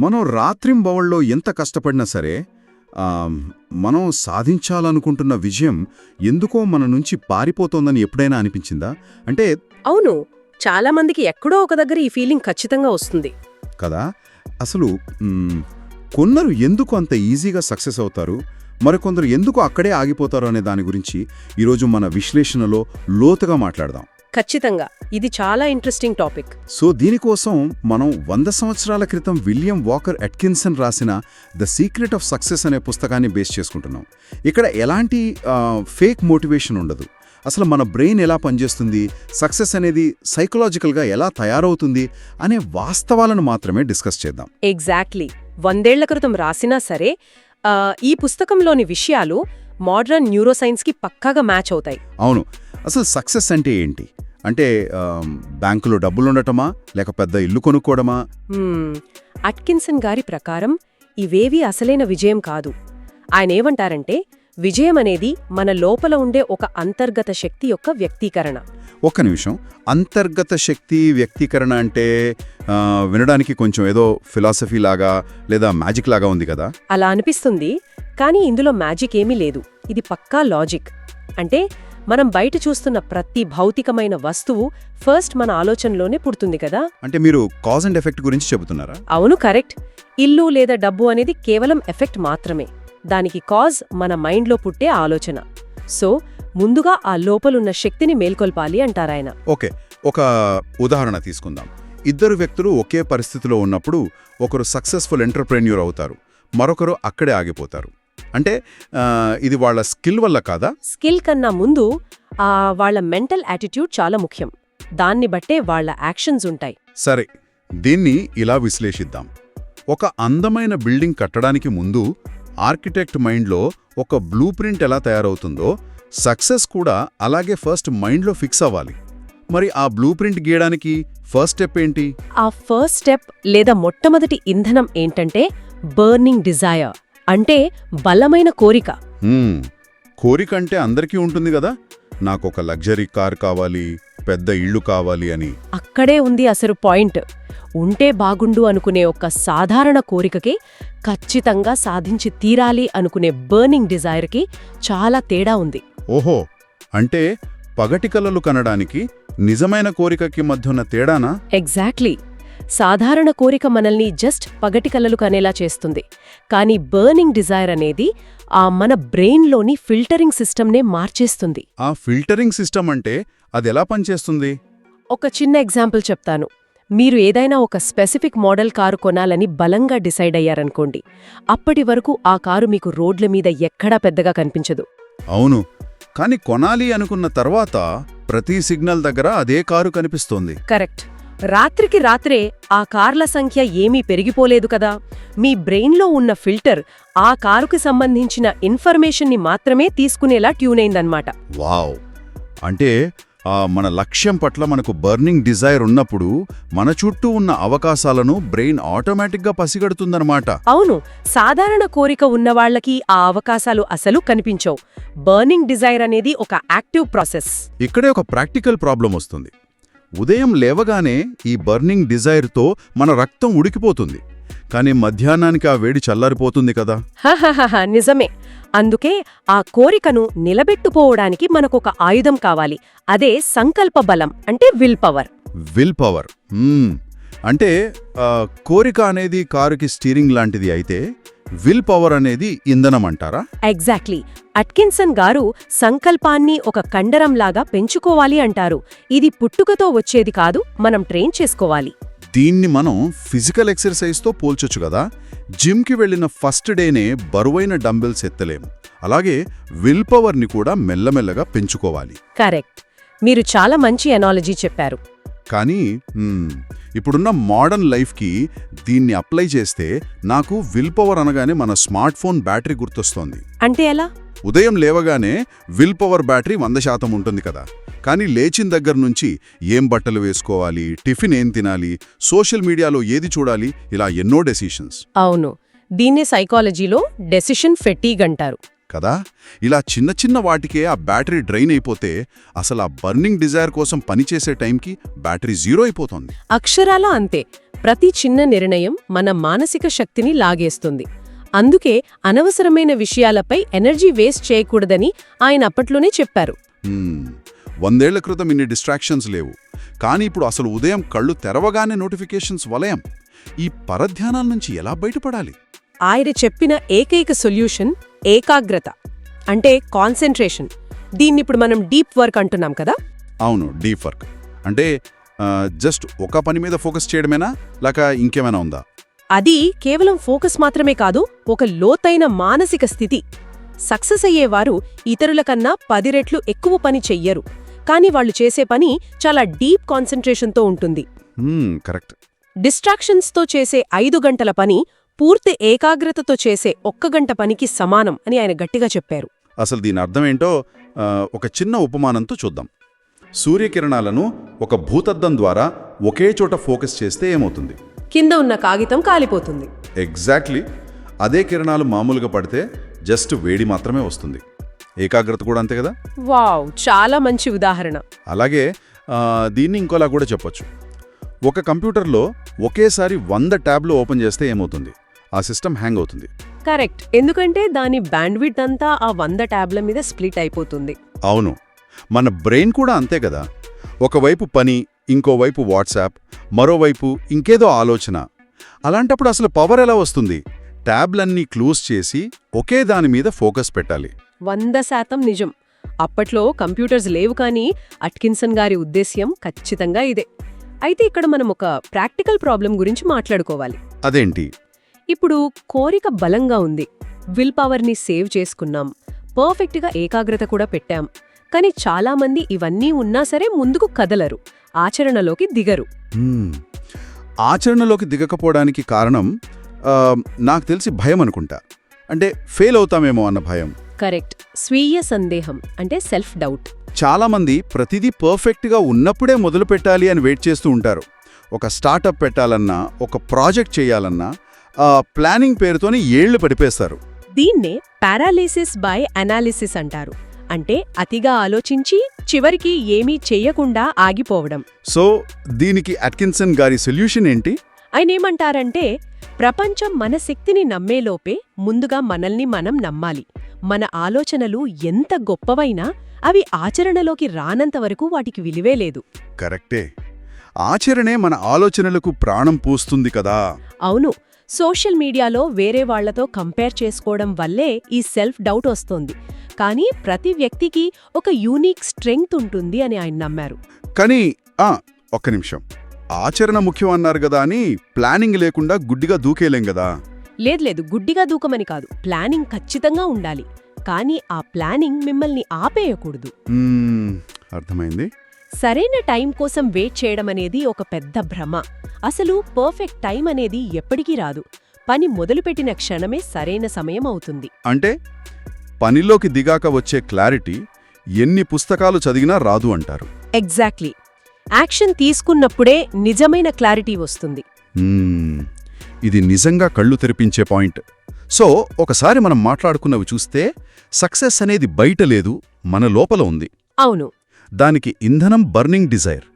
మనం రాత్రింబవళ్ళలో ఎంత కష్టపడినా సరే మనం సాధించాలనుకుంటున్న విజయం ఎందుకో మన నుంచి పారిపోతోందని ఎప్పుడైనా అనిపించిందా? అంటే అవును, చాలా మందికి ఎక్కడో ఒక దగ్గర ఈ ఫీలింగ్ ఖచ్చితంగా వస్తుంది. కదా, అసలు కొందరు ఎందుకు అంత ఈజీగా సక్సెస్ అవుతారు, మరికొందరు ఎందుకు అక్కడే ఆగిపోతారు అనే దాని గురించి ఈరోజు మన విశ్లేషణలో లోతుగా మాట్లాడదాం. ఖచ్చితంగా, ఇది చాలా ఇంట్రెస్టింగ్ టాపిక్. సో దీనికోసం మనం 100 సంవత్సరాల క్రితం విలియం వాకర్ అట్కిన్సన్ రాసిన ద సీక్రెట్ ఆఫ్ సక్సెస్ అనే పుస్తకాన్ని బేస్ చేసుకుంటున్నాం. ఇక్కడ ఎలాంటి ఫేక్ మోటివేషన్ ఉండదు. అసలు మన బ్రెయిన్ ఎలా పనిచేస్తుంది, సక్సెస్ అనేది సైకలాజికల్గా ఎలా తయారవుతుంది అనే వాస్తవాలను మాత్రమే డిస్కస్ చేద్దాం. ఎగ్జాక్ట్లీ. 100 ఏళ్ల క్రితం రాసినా సరే ఈ పుస్తకంలోని విషయాలు మోడర్న్ న్యూరోసైన్స్కి పక్కాగా మ్యాచ్ అవుతాయి. అవును. అసలు సక్సెస్ అంటే ఏంటి? అంటే బ్యాంకులో డబ్బులుండటమా, లేక పెద్ద ఇల్లు కొనుక్కోవడమా? అట్కిన్సన్ గారి ప్రకారం ఇవేవీ అసలైన విజయం కాదు. ఆయనేమంటారంటే, విజయం అనేది మన లోపల ఉండే ఒక అంతర్గత శక్తి యొక్క వ్యక్తీకరణ. ఒక్క నిమిషం, అంతర్గత శక్తి వ్యక్తీకరణ అంటే వినడానికి కొంచెం ఏదో ఫిలాసఫీ లాగా లేదా మ్యాజిక్ లాగా ఉంది కదా? అలా అనిపిస్తుంది, కానీ ఇందులో మ్యాజిక్ ఏమీ లేదు. ఇది పక్కా లాజిక్. అంటే మనం బయట చూస్తున్న ప్రతి భౌతికమైన వస్తువు ఫస్ట్ మన ఆలోచనలోనే పుడుతుంది కదా. అంటే మీరు కాజ్ అండ్ ఎఫెక్ట్ గురించి చెబుతున్నారా? అవును, కరెక్ట్. ఇల్లు లేదా డబ్బు అనేది కేవలం ఎఫెక్ట్ మాత్రమే. దానికి కాజ్ మన మైండ్లో పుట్టే ఆలోచన. సో ముందుగా ఆ లోపలున్న శక్తిని మేల్కొల్పాలి అంటారాయన. ఓకే, ఒక ఉదాహరణ తీసుకుందాం. ఇద్దరు వ్యక్తులు ఒకే పరిస్థితిలో ఉన్నప్పుడు ఒకరు సక్సెస్ఫుల్ ఎంటర్‌ప్రెన్యూర్ అవుతారు, మరొకరు అక్కడే ఆగిపోతారు. అంటే ఇది వాళ్ళ స్కిల్ వల్ల కాదా? స్కిల్ కన్నా ముందు వాళ్ళ మెంటల్ యాటిట్యూడ్ చాలా ముఖ్యం. దాన్ని బట్టే వాళ్ళ యాక్షన్స్ ఉంటాయి. సరే, దీన్ని ఇలా విశ్లేషిద్దాం. ఒక అందమైన బిల్డింగ్ కట్టడానికి ముందు ఆర్కిటెక్ట్ మైండ్లో ఒక బ్లూ ప్రింట్ ఎలా తయారవుతుందో, సక్సెస్ కూడా అలాగే ఫస్ట్ మైండ్లో ఫిక్స్ అవ్వాలి. మరి ఆ బ్లూ ప్రింట్ గీయడానికి ఫస్ట్ స్టెప్ ఏంటి? ఆ ఫస్ట్ స్టెప్ లేదా మొట్టమొదటి ఇంధనం ఏంటంటే బర్నింగ్ డిజైర్, అంటే బలమైన కోరిక. కోరిక అంటే అందరికీ ఉంటుంది కదా, నాకొక లగ్జరీ కార్ కావాలి, పెద్ద ఇళ్ళు కావాలి అని. అక్కడే ఉంది అసలు పాయింట్. ఉంటే బాగుండు అనుకునే ఒక సాధారణ కోరికకి, ఖచ్చితంగా సాధించి తీరాలి అనుకునే బర్నింగ్ డిజైర్కి చాలా తేడా ఉంది. ఓహో, అంటే పగటి కలలు కనడానికి నిజమైన కోరికకి మధ్యున్న తేడానా? ఎగ్జాక్ట్లీ. సాధారణ కోరిక మనల్ని జస్ట్ పగటి కలలు కనేలా చేస్తుంది, కానీ బర్నింగ్ డిజైర్ అనేది మన బ్రెయిన్లోని ఫిల్టరింగ్ సిస్టమ్నే మార్చేస్తుంది. ఆ ఫిల్టరింగ్ సిస్టమ్ అంటే అదెలా పనిచేస్తుంది? ఒక చిన్న ఎగ్జాంపుల్ చెప్తాను. మీరు ఏదైనా ఒక స్పెసిఫిక్ మోడల్ కారు కొనాలని బలంగా డిసైడ్ అయ్యారనుకోండి. అప్పటి వరకు ఆ కారు మీకు రోడ్ల మీద ఎక్కడా పెద్దగా కనిపించదు. అవును, కానీ కొనాలి అనుకున్న తర్వాత ప్రతి సిగ్నల్ దగ్గర అదే కారు కనిపిస్తోంది. కరెక్ట్. రాత్రికి రాత్రే ఆ కార్ల సంఖ్య ఏమీ పెరిగిపోలేదు కదా. మీ బ్రెయిన్లో ఉన్న ఫిల్టర్ ఆ కారుకి సంబంధించిన ఇన్ఫర్మేషన్ని మాత్రమే తీసుకునేలా ట్యూన్ అయిందన్నమాట. వావ్! అంటే మన లక్ష్యం పట్ల మనకు బర్నింగ్ డిజైర్ ఉన్నప్పుడు మన చుట్టూ ఉన్న అవకాశాలను బ్రెయిన్ ఆటోమేటిక్గా పసిగడుతుందన్నమాట. అవును, సాధారణ కోరిక ఉన్నవాళ్లకి ఆ అవకాశాలు అసలు కనిపించవు. బర్నింగ్ డిజైర్ అనేది ఒక యాక్టివ్ ప్రాసెస్. ఇక్కడే ఒక ప్రాక్టికల్ ప్రాబ్లం వస్తుంది. ఉదయం లేవగానే ఈ బర్నింగ్ డిజైర్తో మన రక్తం ఉడికిపోతుంది, కానీ మధ్యాహ్నానికి ఆ వేడి చల్లారిపోతుంది కదా. నిజమే. అందుకే ఆ కోరికను నిలబెట్టుకోవడానికి మనకొక ఆయుధం కావాలి. అదే సంకల్ప బలం, అంటే విల్ పవర్. విల్ పవర్ అంటే కోరిక అనేది కారుకి స్టీరింగ్ లాంటిది అయితే, విల్ పవర్ అనేది ఇంధనం అంటారా? ఎగ్జాక్ట్లీ. అట్కిన్సన్ గారు సంకల్పాన్ని ఒక కండరంలాగా పెంచుకోవాలి అంటారు. ఇది పుట్టుకతో వచ్చేది కాదు, మనం ట్రైన్ చేసుకోవాలి. దీన్ని మనం ఫిజికల్ ఎక్సర్సైజ్తో పోల్చొచ్చు కదా. జిమ్కి వెళ్ళిన ఫస్ట్ డేనే బరువైన డంబెల్స్ ఎత్తలేము, అలాగే విల్ పవర్ని కూడా మెల్లమెల్లగా పెంచుకోవాలి. కరెక్ట్. మీరు చాలా మంచి ఎనాలజీ చెప్పారు. కానీ ఇప్పుడున్న మోడర్న్ లైఫ్కి దీన్ని అప్లై చేస్తే నాకు విల్ పవర్ అనగానే మన స్మార్ట్ ఫోన్ బ్యాటరీ గుర్తొస్తోంది. అంటే ఎలా? ఉదయం లేవగానే విల్ పవర్ బ్యాటరీ 100% ఉంటుంది కదా, కానీ లేచిన దగ్గర నుంచి ఏం బట్టలు వేసుకోవాలి, టిఫిన్ ఏం తినాలి, సోషల్ మీడియాలో ఏది చూడాలి, ఇలా ఎన్నో డెసిషన్స్. అవును, దీన్నే సైకాలజీలో డెసిషన్ ఫెటీగ్ అంటారు కదా. ఇలా చిన్న చిన్న వాటికే ఆ బ్యాటరీ డ్రైన్ అయిపోతే అసలు ఆ బర్నింగ్ డిజైర్ కోసం పనిచేసే టైంకి బ్యాటరీ జీరో అయిపోతుంది. అక్షరాలా అంతే. ప్రతి చిన్న నిర్ణయం మన మానసిక శక్తిని లాగేస్తుంది. అందుకే అనవసరమైన విషయాలపై ఎనర్జీ వేస్ట్ చేయకూడదని ఆయన అప్పట్లోనే చెప్పారు. 100 ఏళ్ల క్రితం ఇన్ని డిస్ట్రాక్షన్స్ లేవు, కానీ ఇప్పుడు అసలు ఉదయం కళ్ళు తెరవగానే నోటిఫికేషన్స్ వలయం. ఈ పరధ్యానాల నుంచి ఎలా బయటపడాలి? ఆయన చెప్పిన ఏకైక సొల్యూషన్ ఏకాగ్రత, అంటే కాన్సంట్రేషన్. దీన్నిప్పుడు మనం డీప్ వర్క్ అంటున్నాం కదా. అవును, డీప్ వర్క్ అంటే జస్ట్ ఒక పని మీద ఫోకస్ చేయడమేనా, లేక ఇంకేమైనా ఉందా? అది కేవలం ఫోకస్ మాత్రమే కాదు, ఒక లోతైన మానసిక స్థితి. సక్సెస్ అయ్యేవారు ఇతరుల కన్నా 10 రెట్లు ఎక్కువ పని చెయ్యరు, కానీ వాళ్ళు చేసే పని చాలా డీప్ కాన్సంట్రేషన్తో ఉంటుంది. కరెక్ట్. డిస్ట్రాక్షన్స్తో చేసే 5 గంటల పని పూర్తి ఏకాగ్రతతో చేసే 1 గంట పనికి సమానం అని ఆయన గట్టిగా చెప్పారు. అసలు దీని అర్థమేంటో ఒక చిన్న ఉపమానంతో చూద్దాం. సూర్యకిరణాలను ఒక భూతద్దం ద్వారా ఒకే చోట ఫోకస్ చేస్తే ఏమవుతుంది? కింద ఉన్న కాగితం కాలిపోతుంది. ఎగ్జాక్ట్లీ. అదే కిరణాలు మామూలుగా పడితే జస్ట్ వేడి మాత్రమే వస్తుంది. ఏకాగ్రత కూడా అంతే కదా. వావ్, చాలా మంచి ఉదాహరణ. అలాగే దీన్ని ఇంకోలా కూడా చెప్పొచ్చు. ఒక కంప్యూటర్లో ఒకేసారి 100 ట్యాబ్లు ఓపెన్ చేస్తే ఏమవుతుంది? ఆ సిస్టమ్ హ్యాంగ్ అవుతుంది. కరెక్ట్, ఎందుకంటే దాని బ్యాండ్విడ్త్ అంతా ఆ 100 ట్యాబ్ల మీద స్ప్లిట్ అయిపోతుంది. అవును, మన బ్రెయిన్ కూడా అంతే కదా. ఒకవైపు పని, ఇంకోవైపు వాట్సాప్, మరోవైపు ఇంకేదో ఆలోచన. అలాంటప్పుడు అసలు పవర్ ఎలా వస్తుంది? ట్యాబ్లన్నీ క్లోజ్ చేసి ఒకే దాని మీద ఫోకస్ పెట్టాలి. 100% నిజం. అప్పట్లో కంప్యూటర్స్ లేవు, కానీ అట్కిన్సన్ గారి ఉద్దేశ్యం ఖచ్చితంగా ఇదే. అయితే ఇక్కడ మనం ఒక ప్రాక్టికల్ ప్రాబ్లం గురించి మాట్లాడుకోవాలి. అదేంటి? ఇప్పుడు కోరిక బలంగా ఉంది, విల్ పవర్ని సేవ్ చేసుకున్నాం, పర్ఫెక్ట్గా ఏకాగ్రత కూడా పెట్టాం. కానీ చాలామంది ఇవన్నీ ఉన్నా సరే ముందుకు కదలరు, ఆచరణలోకి దిగరు. ఆచరణలోకి దిగకపోవడానికి కారణం నాకు తెలిసి భయం అనుకుంటా. అంటే ఫెయిల్ అవుతామేమో అన్న భయం. కరెక్ట్, స్వీయ సందేహం అంటే సెల్ఫ్ డౌట్. చాలామంది ప్రతిదీ పర్ఫెక్ట్గా ఉన్నప్పుడే మొదలు పెట్టాలి అని వెయిట్ చేస్తూ ఉంటారు. ఒక స్టార్టప్ పెట్టాలన్నా, ఒక ప్రాజెక్ట్ చేయాలన్నా ప్లానింగ్ పేరుతోని ఏళ్లు పడిపేస్తారు. దీన్నే పారాలిసిస్ బై అనాలిసిస్ అంటారు. అంటే అతిగా ఆలోచించి చివరికి ఏమీ చెయ్యకుండా ఆగిపోవడం. సో దీనికి అట్కిన్సన్ గారి సొల్యూషన్ ఏంటి? ఆయనేమంటారంటే, ప్రపంచం మన శక్తిని నమ్మేలోపే ముందుగా మనల్ని మనం నమ్మాలి. మన ఆలోచనలు ఎంత గొప్పవైనా అవి ఆచరణలోకి రానంతవరకు వాటికి విలువే లేదు. కరెక్టే. ఆచరణే మన ఆలోచనలకు ప్రాణం పోస్తుంది కదా. అవును, సోషల్ మీడియాలో వేరే వాళ్లతో కంపేర్ చేసుకోవడం వల్లే ఈ సెల్ఫ్ డౌట్ వస్తోంది. కానీ ప్రతి వ్యక్తికి ఒక యూనిక్ స్ట్రెంగ్త్ ఉంటుంది అని ఆయన నమ్మారు. కానీ ఒక్క నిమిషం, ఆచరణ ముఖ్యం అన్నారు కదా అని ప్లానింగ్ లేకుండా గుడ్డిగా దూకేలేం కదా. లేదు, గుడ్డిగా దూకమని కాదు, ప్లానింగ్ ఖచ్చితంగా ఉండాలి. కానీ ఆ ప్లానింగ్ మిమ్మల్ని ఆపేయకూడదు. అర్థమైంది. సరైన టైం కోసం వెయిట్ చేయడం అనేది ఒక పెద్ద భ్రమ. అసలు పర్ఫెక్ట్ టైం అనేది ఎప్పటికీ రాదు. పని మొదలుపెట్టిన క్షణమే సరైన సమయం అవుతుంది. అంటే పనిలోకి దిగాక వచ్చే క్లారిటీ ఎన్ని పుస్తకాలు చదివినా రాదు అంటారు. ఎగ్జాక్ట్లీ. యాక్షన్ తీసుకున్నప్పుడే నిజమైన క్లారిటీ వస్తుంది. ఇది నిజంగా కళ్ళు తెరిపించే పాయింట్. సో ఒకసారి మనం మాట్లాడుకున్నవి చూస్తే సక్సెస్ అనేది బయట లేదు, మన లోపల ఉంది. అవును. దానికి ఇంధనం బర్నింగ్ డిజైర్,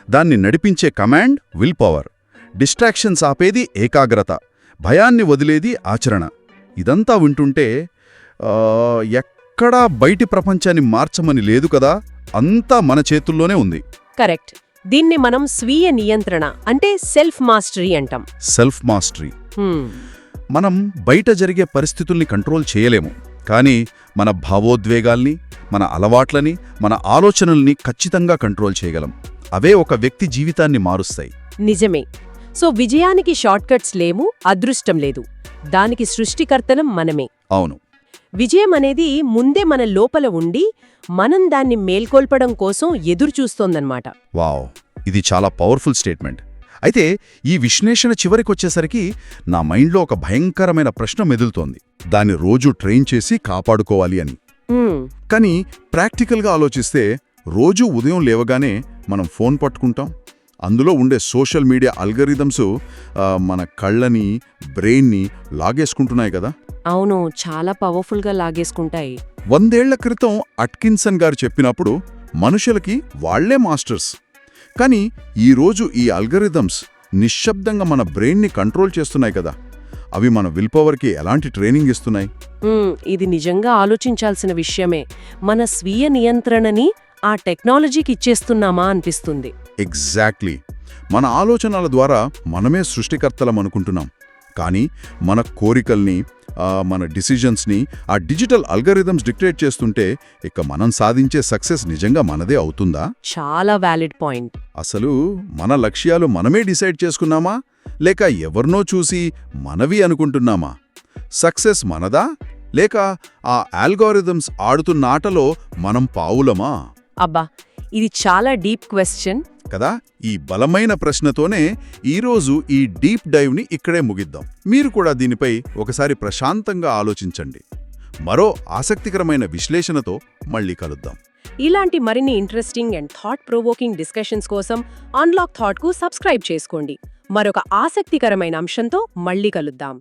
దాన్ని నడిపించే కమాండ్ విల్ పవర్, డిస్ట్రాక్షన్స్ ఆపేది ఏకాగ్రత, భయాన్ని వదిలేది ఆచరణ. ఇదంతా వింటుంటే ఎక్కడా బయటి ప్రపంచాన్ని మార్చమని లేదు కదా, అంతా మన చేతుల్లోనే ఉంది. కరెక్ట్. దీన్ని మనం స్వీయ నియంత్రణ అంటే సెల్ఫ్ మాస్టరీ అంటాం. Self mastery. మనం బయట జరిగే పరిస్థితుల్ని కంట్రోల్ చేయలేము, కానీ మన భావోద్వేగాల్ని, మన అలవాట్లని, మన ఆలోచనల్ని ఖచ్చితంగా కంట్రోల్ చేయగలం. అవే ఒక వ్యక్తి జీవితాన్ని మారుస్తాయి. నిజమే. సో విజయానికి షార్ట్కట్స్ లేవు, అదృష్టం లేదు. దానికి సృష్టికర్తనం మనమే. అవును. విజయం అనేది ముందే మన లోపల ఉండి మనం దాన్ని మేల్కొల్పడం కోసం ఎదురుచూస్తోందన్నమాట. వావ్, ఇది చాలా పవర్ఫుల్ స్టేట్మెంట్. అయితే ఈ విశ్లేషణ చివరికొచ్చేసరికి నా మైండ్లో ఒక భయంకరమైన ప్రశ్న మెదులుతోంది. దాన్ని రోజూ ట్రైన్ చేసి కాపాడుకోవాలి అని. కానీ ప్రాక్టికల్గా ఆలోచిస్తే రోజూ ఉదయం లేవగానే మనం ఫోన్ పట్టుకుంటాం. అందులో ఉండే సోషల్ మీడియా అల్గరిథమ్స్ మన కళ్ళని, బ్రెయిన్ని లాగేసుకుంటున్నాయి కదా. అవును, చాలా పవర్ఫుల్గా లాగేసుకుంటాయి. 100 ఏళ్ల క్రితం అట్కిన్సన్ గారు చెప్పినప్పుడు మనుషులకి వాళ్లే మాస్టర్స్. కానీ ఈరోజు ఈ అల్గరిథమ్స్ నిశ్శబ్దంగా మన బ్రెయిన్ని కంట్రోల్ చేస్తున్నాయి కదా, అవి మన విల్ పవర్కి ఎలాంటి ట్రైనింగ్ ఇస్తున్నాయి? ఇది నిజంగా ఆలోచించాల్సిన విషయమే. మన స్వీయ నియంత్రణని ఆ టెక్నాలజీకి ఇచ్చేస్తున్నామా అనిపిస్తుంది. ఎగ్జాక్ట్లీ. మన ఆలోచనల ద్వారా మనమే సృష్టికర్తలం అనుకుంటున్నాం, కానీ మన కోరికల్ని మన డిసిజన్స్ని ఆ డిజిటల్ అల్గరిథమ్స్ డిక్టేట్ చేస్తుంటే ఇక మనం సాధించే సక్సెస్ నిజంగా మనదే అవుతుందా? చాలా వ్యాలిడ్ పాయింట్. అసలు మన లక్ష్యాలు మనమే డిసైడ్ చేసుకున్నామా, లేక ఎవరినో చూసి మనవి అనుకుంటున్నామా? సక్సెస్ మనదా, లేక ఆ ఆల్గోరిథమ్స్ ఆడుతున్న ఆటలో మనం పావులమా? అబ్బా, ఇది చాలా డీప్ క్వశ్చన్ కదా. ఈ బలమైన ప్రశ్నతోనే ఈరోజు ఈ డీప్ డైవ్ని ఇక్కడే ముగిద్దాం. మీరు కూడా దీనిపై ఒకసారి ప్రశాంతంగా ఆలోచించండి. మరో ఆసక్తికరమైన విశ్లేషణతో మళ్ళీ కలుద్దాం. ఇలాంటి మరిన్ని interesting and thought provoking discussions కోసం అన్లాక్ థాట్కు సబ్స్క్రైబ్ చేసుకోండి. మరొక ఆసక్తికరమైన అంశంతో మళ్ళీ కలుద్దాం.